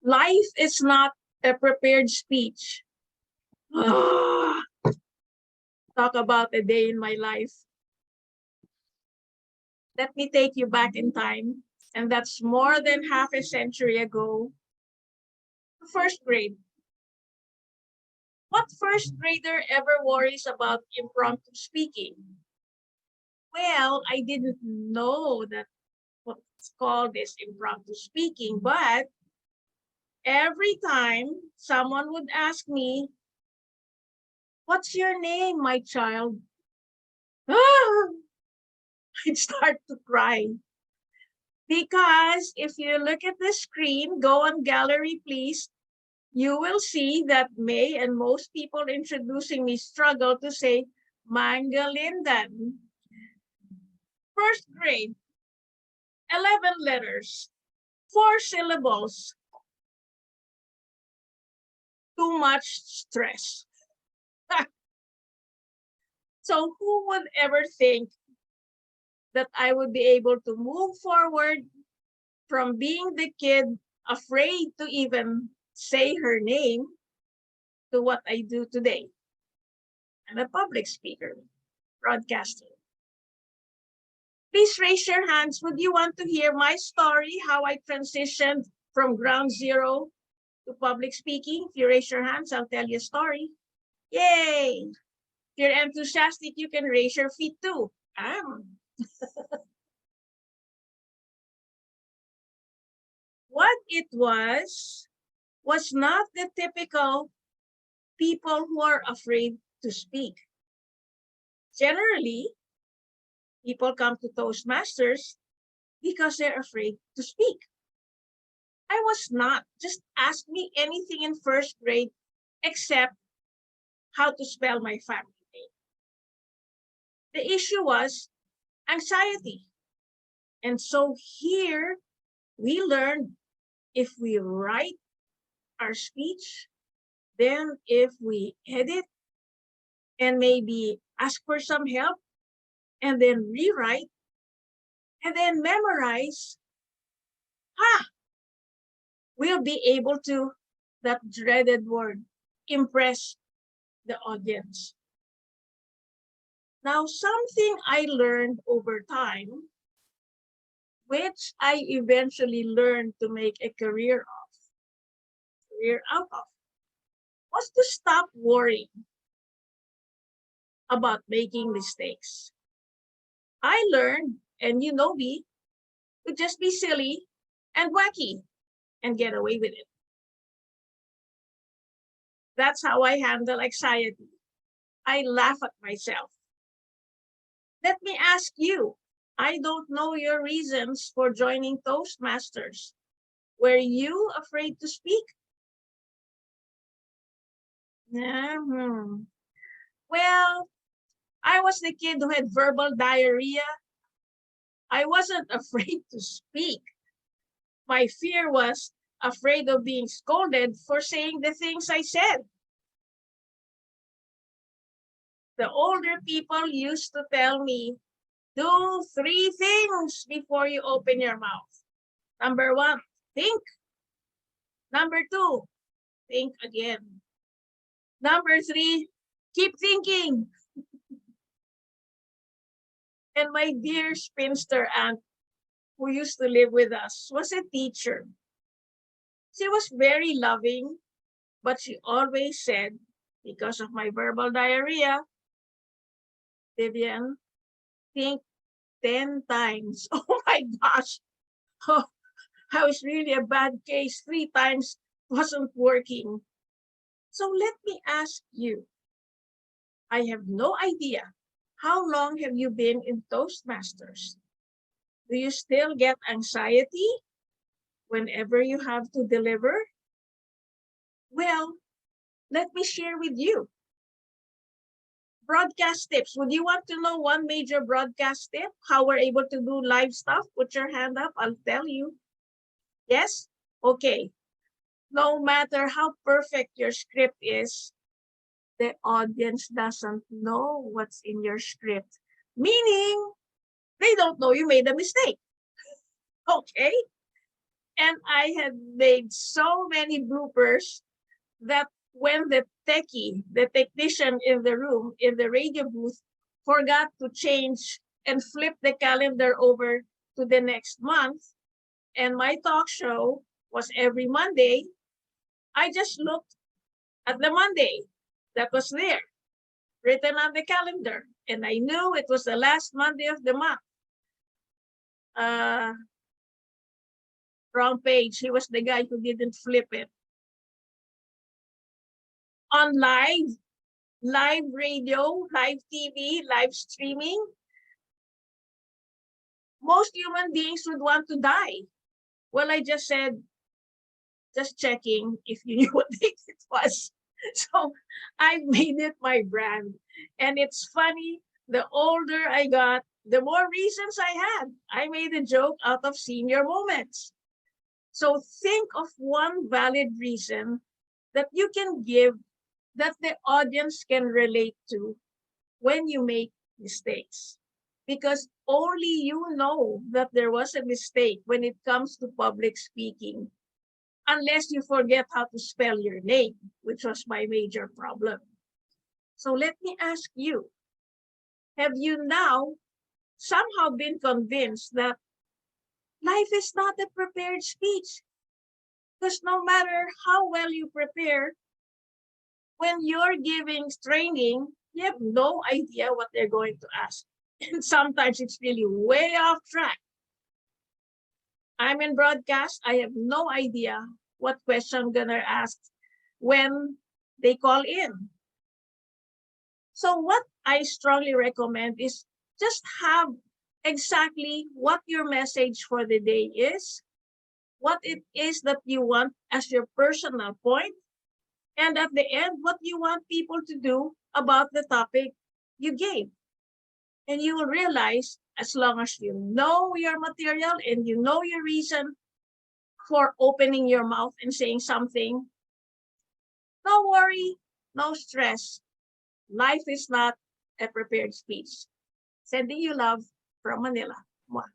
Life is not a prepared speech. Talk about a day in my life. Let me take you back in time, and that's more than half a century ago. First grade. What first grader ever worries about impromptu speaking? Well, I didn't know that what's called this impromptu speaking, but every time someone would ask me, "What's your name, my child?" I'd start to cry. Because if you look at the screen, go on gallery, please, you will see that May and most people introducing me struggle to say Mangalindan. First grade, 11 letters, 4 syllables, too much stress. So who would ever think that I would be able to move forward from being the kid afraid to even say her name to what I do today? I'm a public speaker, broadcaster. Please raise your hands. Would you want to hear my story, how I transitioned from ground zero to public speaking? If you raise your hands, I'll tell you a story. Yay! If you're enthusiastic, you can raise your feet too. What it was not the typical people who are afraid to speak. Generally, people come to Toastmasters because they're afraid to speak. I was not. Just ask me anything in first grade except how to spell my family name. The issue was anxiety. And so here we learned if we write our speech, then if we edit and maybe ask for some help and then rewrite and then memorize, we'll be able to, that dreaded word, impress the audience. Now, something I learned over time, which I eventually learned to make a career out of, was to stop worrying about making mistakes. I learned, and you know me, to just be silly and wacky and get away with it. That's how I handle anxiety. I laugh at myself. Let me ask you, I don't know your reasons for joining Toastmasters. Were you afraid to speak? Well, I was the kid who had verbal diarrhea. I wasn't afraid to speak. My fear was afraid of being scolded for saying the things I said. The older people used to tell me, do 3 things before you open your mouth. Number 1, think. Number 2, think again. Number 3, keep thinking. And my dear spinster aunt, who used to live with us, was a teacher. She was very loving, but she always said, because of my verbal diarrhea, Vivian, think 10 times. Oh my gosh. Oh, I was really a bad case. 3 times wasn't working. So let me ask you, I have no idea. How long have you been in Toastmasters? Do you still get anxiety whenever you have to deliver? Well, let me share with you. Broadcast tips. Would you want to know one major broadcast tip? How we're able to do live stuff? Put your hand up. I'll tell you. Yes? Okay. No matter how perfect your script is, the audience doesn't know what's in your script. Meaning, they don't know you made a mistake. Okay? And I had made so many bloopers that when the techie, the technician in the room, in the radio booth, forgot to change and flip the calendar over to the next month, and my talk show was every Monday, I just looked at the Monday that was there, written on the calendar, and I knew it was the last Monday of the month. Wrong page. He was the guy who didn't flip it. On live radio, live TV, live streaming, most human beings would want to die. Well, I just said, just checking if you knew what date it was. So I made it my brand. And it's funny, the older I got, the more reasons I had. I made a joke out of senior moments. So think of one valid reason that you can give that the audience can relate to when you make mistakes. Because only you know that there was a mistake when it comes to public speaking, unless you forget how to spell your name, which was my major problem. So let me ask you, have you now somehow been convinced that life is not a prepared speech? Because no matter how well you prepare, when you're giving training, you have no idea what they're going to ask. And sometimes it's really way off track. I'm in broadcast, I have no idea what question I'm gonna ask when they call in. So what I strongly recommend is just have exactly what your message for the day is, what it is that you want as your personal point, and at the end, what you want people to do about the topic you gave. And you will realize, as long as you know your material and you know your reason for opening your mouth and saying something, no worry, no stress. Life is not a prepared speech. Sending you love from Manila. Mwah.